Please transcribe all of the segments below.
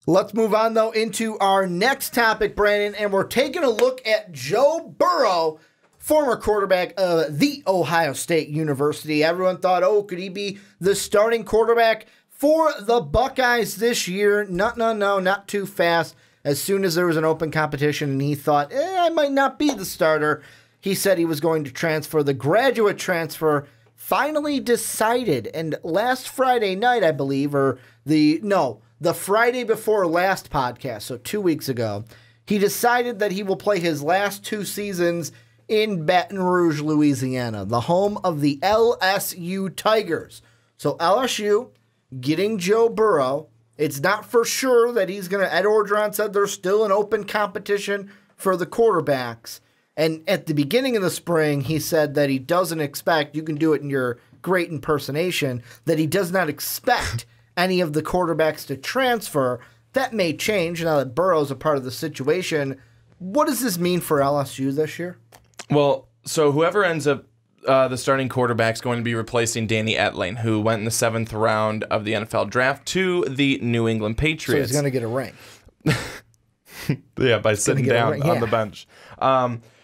Let's move on, though, into our next topic, Brandon, and we're taking a look at Joe Burrow, former quarterback of The Ohio State University. Everyone thought, could he be the starting quarterback for the Buckeyes this year? No, not too fast. As soon as there was an open competition and he thought, I might not be the starter, he said he was going to transfer. The graduate transfer finally decided, and last Friday night, I believe, the Friday before last podcast, so 2 weeks ago, he decided that he will play his last 2 seasons in Baton Rouge, Louisiana, the home of the LSU Tigers. So LSU getting Joe Burrow. It's not for sure that he's going to, Ed Orgeron said there's still an open competition for the quarterbacks. And at the beginning of the spring, he said that he doesn't expect, you can do it in your great impersonation, that he does not expect any of the quarterbacks to transfer. That may change now that Burrow's a part of the situation. What does this mean for LSU this year? Well, so whoever ends up the starting quarterback is going to be replacing Danny Etling, who went in the 7th round of the NFL draft to the New England Patriots. So he's going to get a ring. Yeah, by sitting down on the bench.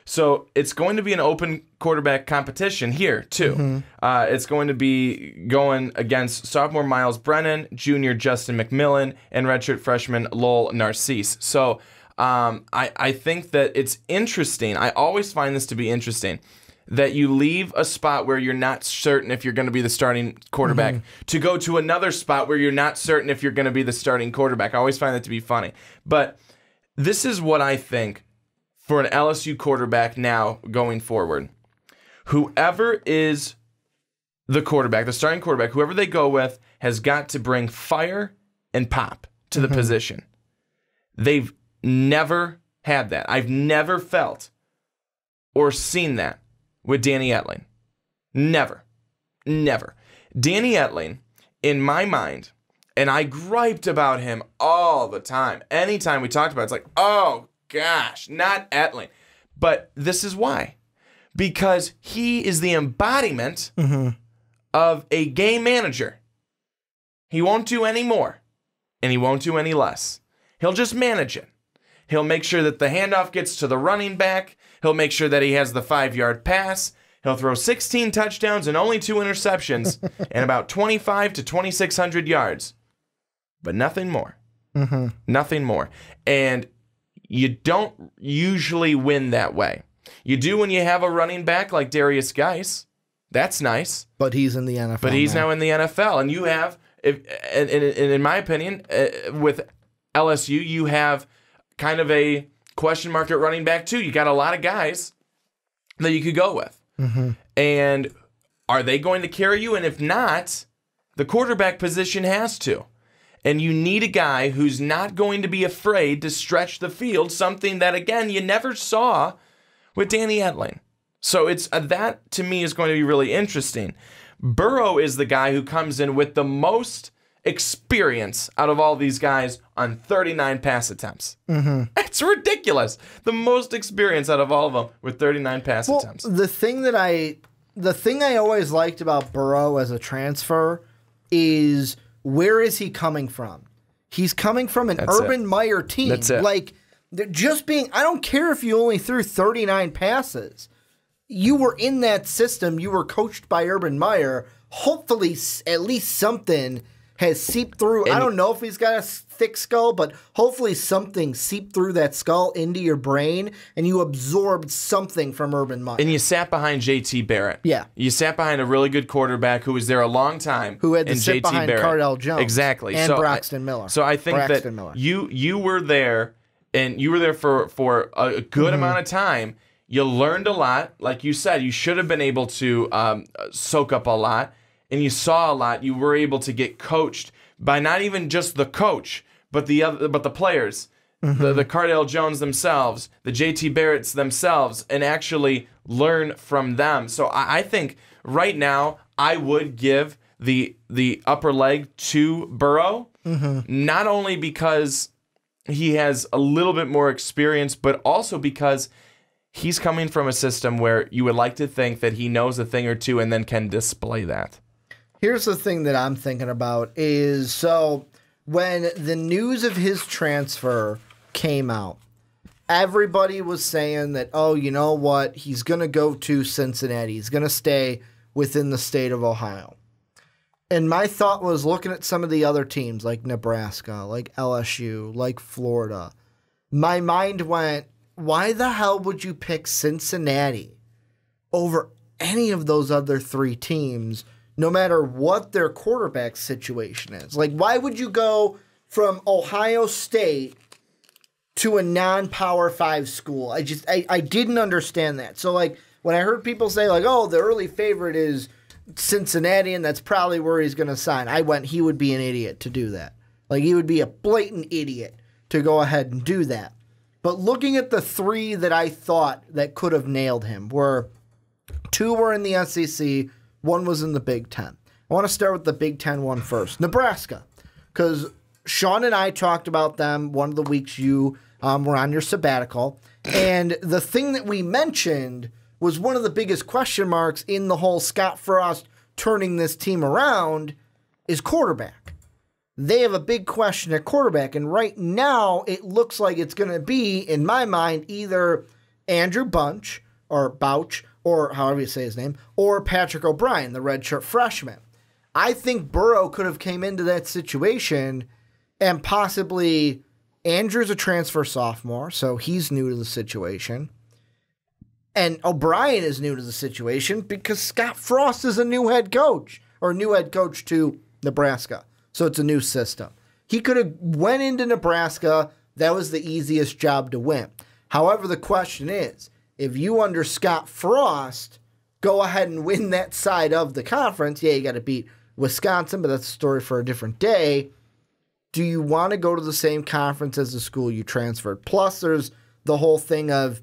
So it's going to be an open quarterback competition here, too. Mm-hmm. It's going to be going against sophomore Miles Brennan, junior Justin McMillan, and redshirt freshman Lowell Narcisse. So I think that it's interesting. I always find this to be interesting, that you leave a spot where you're not certain if you're going to be the starting quarterback to go to another spot where you're not certain if you're going to be the starting quarterback. I always find that to be funny. But this is what I think for an LSU quarterback now going forward. Whoever is the quarterback, the starting quarterback, whoever they go with, has got to bring fire and pop to the position. They've never had that. I've never felt or seen that with Danny Etling. Never. Danny Etling, in my mind, and I griped about him all the time. Anytime we talked about it, it's like, oh, gosh, not Etling. But this is why. Because he is the embodiment of a game manager. He won't do any more, and he won't do any less. He'll just manage it. He'll make sure that the handoff gets to the running back. He'll make sure that he has the 5-yard pass. He'll throw 16 touchdowns and only 2 interceptions and about 25 to 2,600 yards. But nothing more. Nothing more. And you don't usually win that way. You do when you have a running back like Darius Geis. That's nice. But he's in the NFL. But he's now in the NFL. And you have, in my opinion, with LSU, you have kind of a question mark at running back too. You got a lot of guys that you could go with. And are they going to carry you? And if not, the quarterback position has to. And you need a guy who's not going to be afraid to stretch the field, something that, again, you never saw with Danny Etling. So it's that, to me, is going to be really interesting. Burrow is the guy who comes in with the most experience out of all these guys on 39 pass attempts. It's ridiculous. The most experience out of all of them with 39 pass attempts. The thing I always liked about Burrow as a transfer is, where is he coming from? He's coming from an Urban Meyer team. That's it. Like, I don't care if you only threw 39 passes. You were in that system. You were coached by Urban Meyer. Hopefully, at least something has seeped through. And I don't know if he's got a thick skull, but hopefully something seeped through that skull into your brain, and you absorbed something from Urban Meyer. And you sat behind JT Barrett. Yeah. You sat behind a really good quarterback who was there a long time. Who had to sit behind Cardell Jones. Exactly. And Braxton Miller. So I think that you were there, and you were there for a good amount of time. You learned a lot. Like you said, you should have been able to soak up a lot. And you saw a lot. You were able to get coached by not even just the coach, but the players, the Cardell Jones themselves, the JT Barretts themselves, and actually learn from them. So I think right now I would give the upper leg to Burrow, not only because he has a little bit more experience, but also because he's coming from a system where you would like to think that he knows a thing or two and then can display that. Here's the thing that I'm thinking about is, so when the news of his transfer came out, everybody was saying that, oh, you know what? He's going to go to Cincinnati. He's going to stay within the state of Ohio. And my thought was looking at some of the other teams like Nebraska, like LSU, like Florida. My mind went, why the hell would you pick Cincinnati over any of those other three teams, no matter what their quarterback situation is? Like, why would you go from Ohio State to a non-Power 5 school? I didn't understand that. So, like, when I heard people say, like, oh, the early favorite is Cincinnati, and that's probably where he's going to sign, I went, he would be an idiot to do that. Like, he would be a blatant idiot to go ahead and do that. But looking at the three that I thought that could have nailed him were, two were in the SEC, one was in the Big Ten. I want to start with the Big Ten one first. Nebraska, because Sean and I talked about them one of the weeks you were on your sabbatical, and the thing that we mentioned was one of the biggest question marks in the whole Scott Frost turning this team around is quarterback. They have a big question at quarterback, and right now it looks like it's going to be, in my mind, either Andrew Bauch, or however you say his name, or Patrick O'Brien, the redshirt freshman. I think Burrow could have came into that situation, and possibly Andrew's a transfer sophomore, so he's new to the situation. And O'Brien is new to the situation because Scott Frost is a new head coach, or new head coach to Nebraska. So it's a new system. He could have went into Nebraska. That was the easiest job to win. However, the question is, if you under Scott Frost go ahead and win that side of the conference, yeah, you got to beat Wisconsin, but that's a story for a different day. Do you want to go to the same conference as the school you transferred? Plus, there's the whole thing of,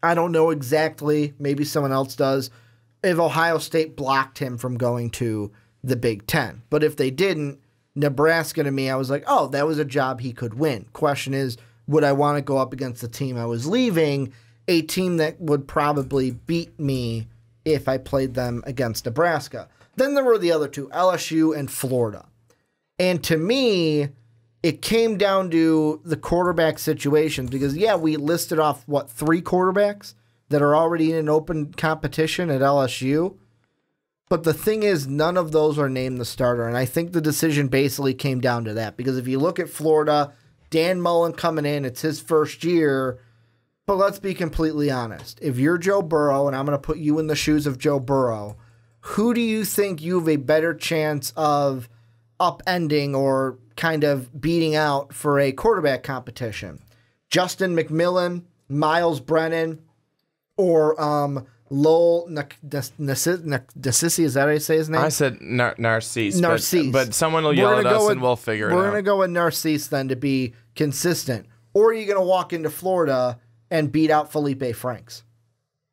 I don't know exactly, maybe someone else does, if Ohio State blocked him from going to the Big Ten. But if they didn't, Nebraska to me, I was like, oh, that was a job he could win. Question is, would I want to go up against the team I was leaving, a team that would probably beat me if I played them against Nebraska? Then there were the other two, LSU and Florida. And to me, it came down to the quarterback situations because, yeah, we listed off, three quarterbacks that are already in an open competition at LSU. But the thing is, none of those are named the starter. And I think the decision basically came down to that. Because if you look at Florida, Dan Mullen coming in, it's his first year. But let's be completely honest. If you're Joe Burrow, and I'm going to put you in the shoes of Joe Burrow, who do you think you have a better chance of upending or kind of beating out for a quarterback competition? Justin McMillan, Miles Brennan, or Lowell Narcisse, is that how you say his name? I said Narcisse. Narcisse. But someone will yell at us and we'll figure it out. We're going to go with Narcisse then to be consistent. Or are you going to walk into Florida and beat out Felipe Franks?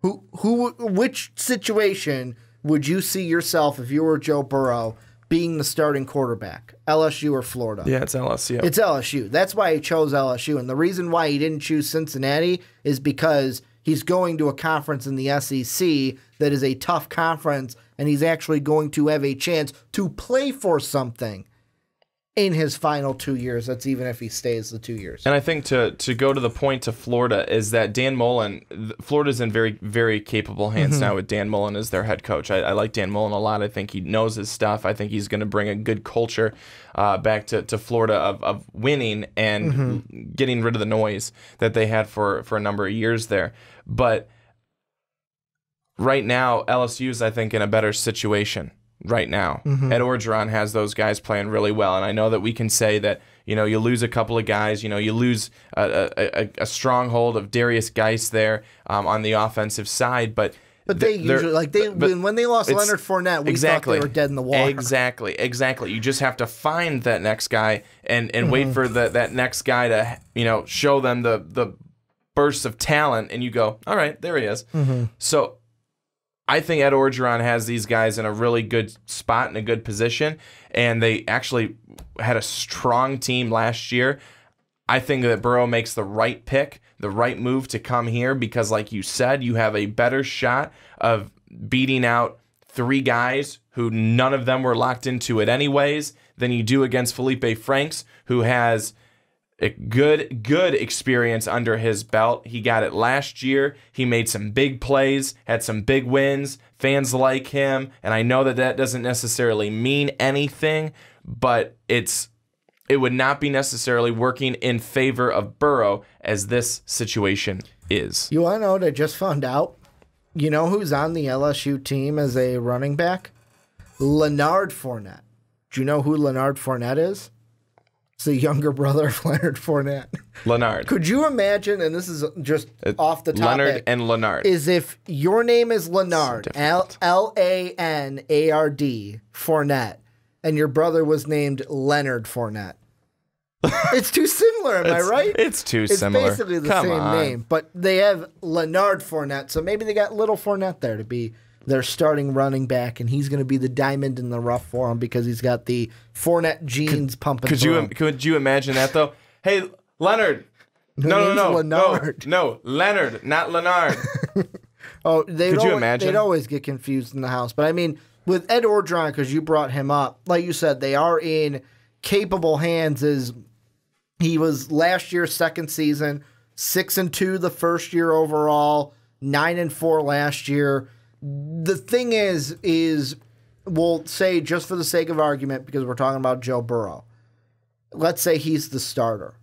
Which situation would you see yourself if you were Joe Burrow being the starting quarterback? LSU or Florida? Yeah, it's LSU. It's LSU. That's why he chose LSU. And the reason why he didn't choose Cincinnati is because he's going to a conference in the SEC that is a tough conference, and he's actually going to have a chance to play for something in his final 2 years. That's even if he stays the 2 years. And I think to go to the point to Florida is that Dan Mullen, Florida's in very, very capable hands now with Dan Mullen as their head coach. I like Dan Mullen a lot. I think he knows his stuff. I think he's going to bring a good culture back to Florida of winning and getting rid of the noise that they had for a number of years there. But right now, LSU is, I think, in a better situation. Right now, Ed Orgeron has those guys playing really well, and I know that we can say that you lose a couple of guys, you lose a stronghold of Darius Geis there on the offensive side, but they usually when they lost Leonard Fournette, we thought they were dead in the water. Exactly. You just have to find that next guy and wait for that next guy to show them the bursts of talent, and you go, all right, there he is. So I think Ed Orgeron has these guys in a really good spot and a good position, and they actually had a strong team last year. I think that Burrow makes the right pick, the right move to come here because, like you said, you have a better shot of beating out three guys who none of them were locked into it anyways than you do against Felipe Franks, who has a good experience under his belt. He got it last year. He made some big plays, had some big wins. Fans like him, and I know that doesn't necessarily mean anything, but it would not be necessarily working in favor of Burrow as this situation is. You want to know what I just found out? You know who's on the LSU team as a running back? Leonard Fournette. Do you know who Leonard Fournette is? It's the younger brother of Leonard Fournette. Leonard. Could you imagine, and this is just off the topic. Leonard and Leonard. Is if your name is Leonard, Lanard, Fournette, and your brother was named Leonard Fournette. It's too similar, am I right? It's too similar. It's basically the same name, but they have Leonard Fournette, so maybe they got little Fournette there to be their starting running back, and he's going to be the diamond in the rough for him because he's got the Fournette genes pumping through him. Could you imagine that, though? Hey, Leonard. No, Leonard, not Leonard. Oh, could you imagine? They'd always get confused in the house. But, I mean, with Ed Orgeron, because you brought him up, like you said, they are in capable hands. He was last year's second season, 6-2 the first year overall, 9-4 last year. The thing is we'll say, just for the sake of argument, because we're talking about Joe Burrow, let's say he's the starter.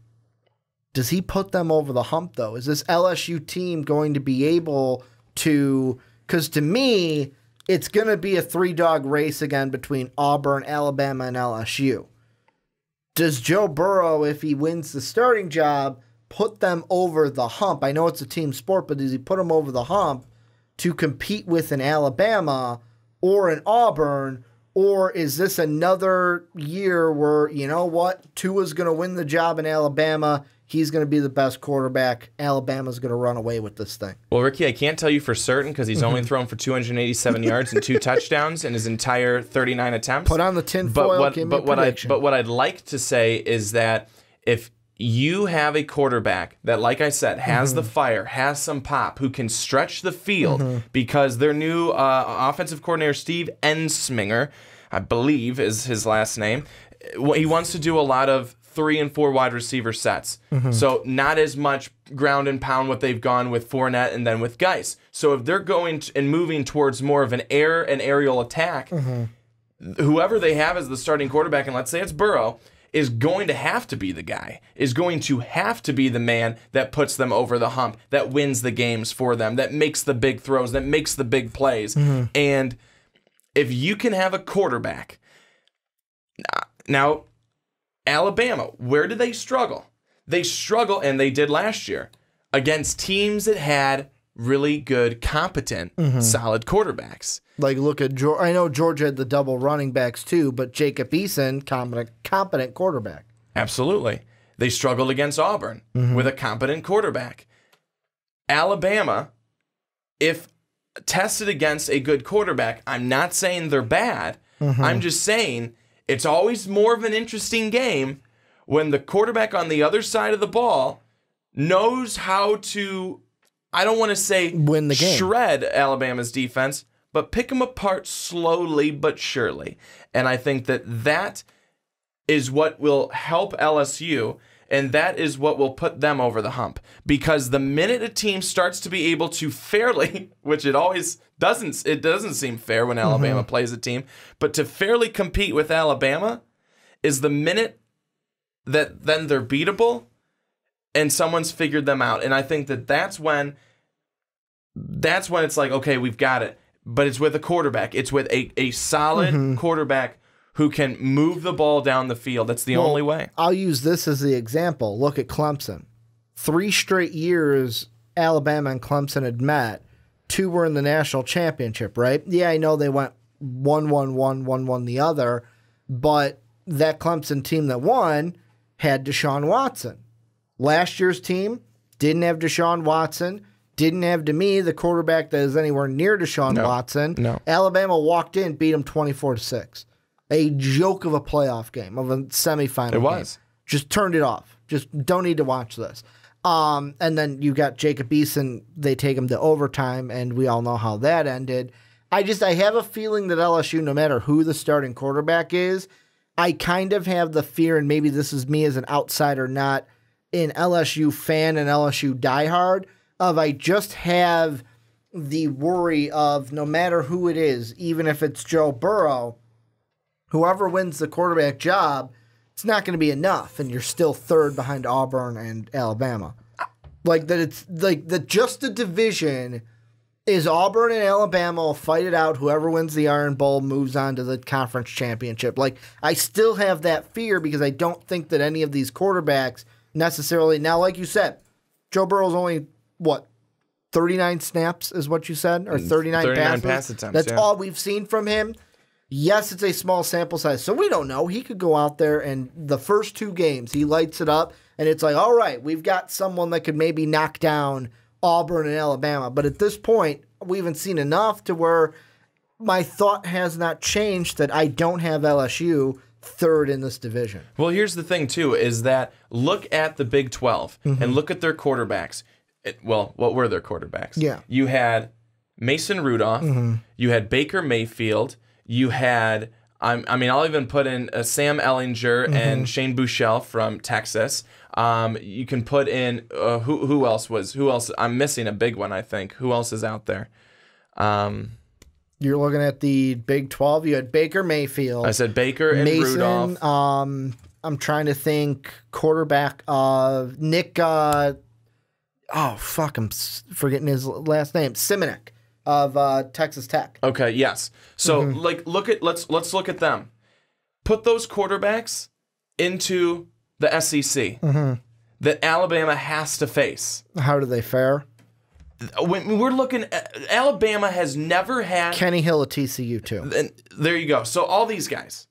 Does he put them over the hump, though? Is this LSU team going to be able to, because to me, it's going to be a three-dog race again between Auburn, Alabama, and LSU. Does Joe Burrow, if he wins the starting job, put them over the hump? I know it's a team sport, but does he put them over the hump to compete with an Alabama or an Auburn, or is this another year where, you know what, Tua's going to win the job in Alabama, he's going to be the best quarterback, Alabama's going to run away with this thing? Well, Ricky, I can't tell you for certain because he's only thrown for 287 yards and 2 touchdowns in his entire 39 attempts. Put on the tinfoil, give me a prediction. But what I'd like to say is that if you have a quarterback that, like I said, has the fire, has some pop, who can stretch the field because their new offensive coordinator, Steve Ensminger, I believe is his last name, he wants to do a lot of 3 and 4 wide receiver sets. So not as much ground and pound what they've gone with Fournette and then with Geis. So if they're going and moving towards more of an aerial attack, whoever they have as the starting quarterback, and let's say it's Burrow, is going to have to be the guy, is going to have to be the man that puts them over the hump, that wins the games for them, that makes the big throws, that makes the big plays. And if you can have a quarterback, now, Alabama, where do they struggle? They struggle, and they did last year, against teams that had really good, competent, solid quarterbacks. Like, look at Georgia. I know Georgia had the double running backs too, but Jacob Eason, competent quarterback. Absolutely. They struggled against Auburn with a competent quarterback. Alabama, if tested against a good quarterback, I'm not saying they're bad. I'm just saying it's always more of an interesting game when the quarterback on the other side of the ball knows how to, I don't want to say win the game, shred Alabama's defense, but pick them apart slowly but surely. And I think that is what will help LSU, and that is what will put them over the hump. Because the minute a team starts to be able to fairly, which it always doesn't seem fair when Alabama plays a team, but to fairly compete with Alabama is the minute that then they're beatable and someone's figured them out. And I think that's when it's like, okay, we've got it. But it's with a quarterback. It's with a solid quarterback who can move the ball down the field. That's the only way. I'll use this as the example. Look at Clemson. 3 straight years Alabama and Clemson had met. 2 were in the national championship, right? Yeah, I know they went 1-1-1, 1-1 the other, but that Clemson team that won had Deshaun Watson. Last year's team didn't have Deshaun Watson. Didn't have, to me, the quarterback that is anywhere near Deshaun Watson. No. Alabama walked in, beat them 24-6. A joke of a playoff game, of a semifinal game. It was. Just turned it off. Just don't need to watch this. And then you got Jacob Eason. They take him to overtime, and we all know how that ended. I have a feeling that LSU, no matter who the starting quarterback is, I kind of have the fear, and maybe this is me as an outsider, not an LSU fan and LSU diehard, I just have the worry of no matter who it is, even if it's Joe Burrow, whoever wins the quarterback job, it's not going to be enough, and you're still third behind Auburn and Alabama. Like that, it's like that. Just the division is Auburn and Alabama will fight it out. Whoever wins the Iron Bowl moves on to the conference championship. Like I still have that fear because I don't think that any of these quarterbacks necessarily. Now, like you said, Joe Burrow's only 39 snaps is what you said, or 39 pass attempts. That's all we've seen from him. Yes, it's a small sample size, so we don't know. He could go out there and the first 2 games, he lights it up, and it's like, all right, we've got someone that could maybe knock down Auburn and Alabama. But at this point, we haven't seen enough to where my thought has not changed that I don't have LSU third in this division. Well, here's the thing, too, is that look at the Big 12 and look at their quarterbacks. What were their quarterbacks? Yeah. You had Mason Rudolph. You had Baker Mayfield. You had, I'll even put in Sam Ellinger and Shane Buechele from Texas. You can put in, who else? I'm missing a big one, I think. Who else is out there? You're looking at the Big 12. You had Baker Mayfield. I said Baker and Mason, Rudolph. I'm trying to think quarterback of Nick, I'm forgetting his last name. Simonek of Texas Tech. Okay, yes. So let's look at them. Put those quarterbacks into the SEC that Alabama has to face. How do they fare? When we're looking at, Alabama has never had Kenny Hill at TCU too. And there you go. So all these guys.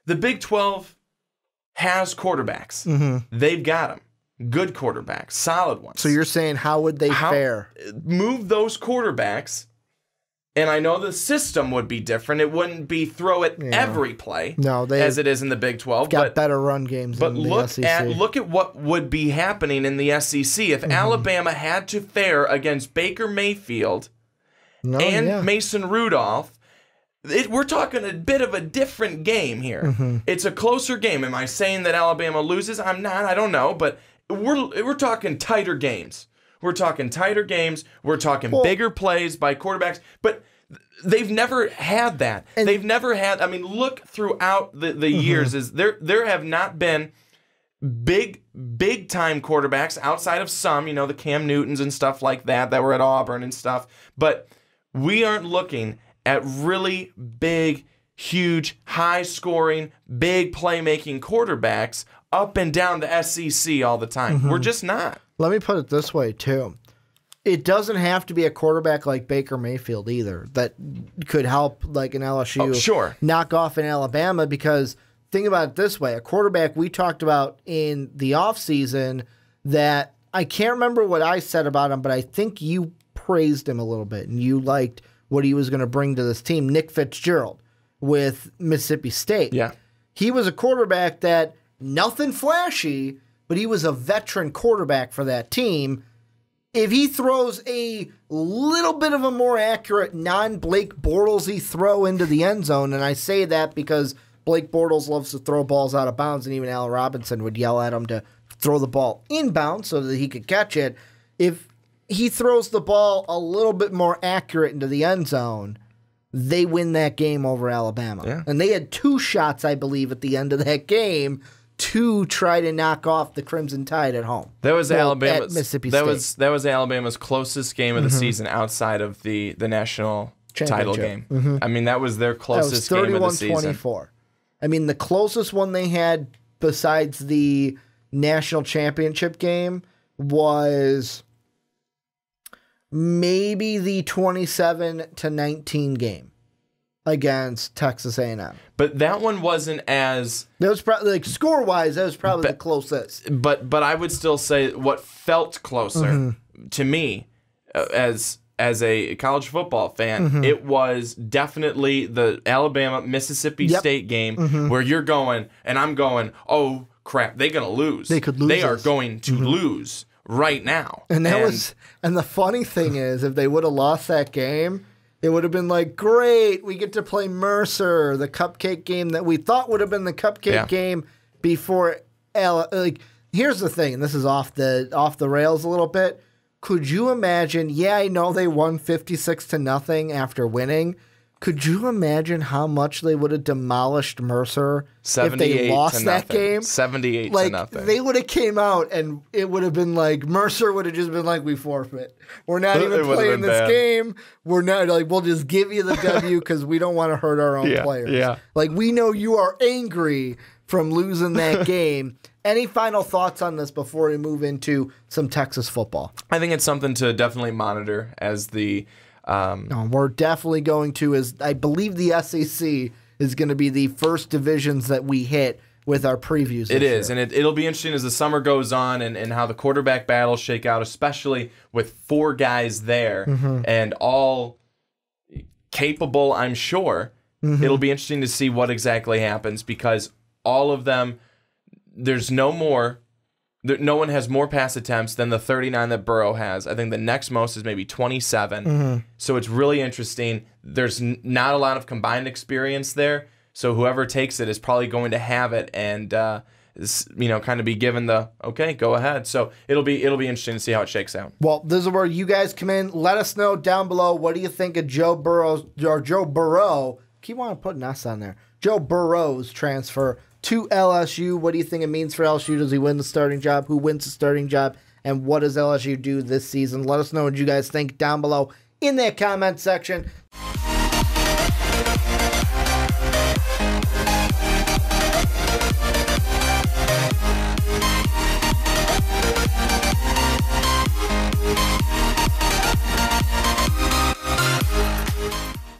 The Big 12 has quarterbacks. They've got them. Good quarterbacks, solid ones. So you're saying how would they fare? Move those quarterbacks, and I know the system would be different. It wouldn't be throw it every play as it is in the Big 12. Got better run games but in the SEC. Look at what would be happening in the SEC if Alabama had to fare against Baker Mayfield Mason Rudolph. We're talking a bit of a different game here. It's a closer game. Am I saying that Alabama loses? I'm not. I don't know, but we're talking tighter games. We're talking bigger plays by quarterbacks, but they've never had that. They've never had. I mean, look throughout the years. There have not been big time quarterbacks outside of some, the Cam Newtons and stuff like that were at Auburn and stuff. But we aren't looking at really big, huge, high scoring, big playmaking quarterbacks up and down the SEC all the time. We're just not. Let me put it this way, too. It doesn't have to be a quarterback like Baker Mayfield either that could help like an LSU knock off in Alabama, because think about it this way. A quarterback we talked about in the offseason that I can't remember what I said about him, but I think you praised him a little bit and you liked what he was going to bring to this team, Nick Fitzgerald with Mississippi State. Yeah. He was a quarterback that nothing flashy, but he was a veteran quarterback for that team. If he throws a little bit of a more accurate non-Blake Bortlesy throw into the end zone, and I say that because Blake Bortles loves to throw balls out of bounds, and even Allen Robinson would yell at him to throw the ball inbound so that he could catch it. If he throws the ball a little bit more accurate into the end zone, they win that game over Alabama. Yeah. And they had 2 shots, I believe, at the end of that game to try to knock off the Crimson Tide at home. That was Alabama's Mississippi State. That was Alabama's closest game of the season outside of the national title game. I mean, that was their closest game of the season. 31-24. I mean, the closest one they had besides the national championship game was maybe the 27-19 game against Texas A&M. But that one wasn't as... That was probably, like, score-wise, that was probably the closest. But I would still say what felt closer to me as a college football fan, it was definitely the Alabama-Mississippi State game where you're going, and I'm going, oh, crap, they're going to lose. They could lose. They are going to lose right now. And the funny thing is, if they would have lost that game, It would have been like, great, we get to play Mercer, the cupcake game that we thought would have been the cupcake game before. Here's the thing, and this is off the rails a little bit. Could you imagine? Yeah, I know they won 56-0 after winning. Could you imagine how much they would have demolished Mercer if they lost that game? 78-0. They would have came out and it would have been like Mercer would have just been like, we forfeit. We're not even playing this game. We're not we'll just give you the W because we don't want to hurt our own players. Yeah. We know you are angry from losing that game. Any final thoughts on this before we move into some Texas football? I think it's something to definitely monitor as the. No, we're definitely going to. I believe the SEC is going to be the first divisions that we hit with our previews. It is, and it'll be interesting as the summer goes on and how the quarterback battles shake out, especially with 4 guys there and all capable, I'm sure. It'll be interesting to see what exactly happens because all of them, no one has more pass attempts than the 39 that Burrow has. I think the next most is maybe 27. So it's really interesting. There's not a lot of combined experience there. So whoever takes it is probably going to have it and kind of be given the okay, go ahead. So it'll be interesting to see how it shakes out. Well, this is where you guys come in. Let us know down below, what do you think of Joe Burrow? Keep on putting us on there. Joe Burrow's transfer to LSU. What do you think it means for LSU? Does he win the starting job? Who wins the starting job? And what does LSU do this season? Let us know what you guys think down below in that comment section.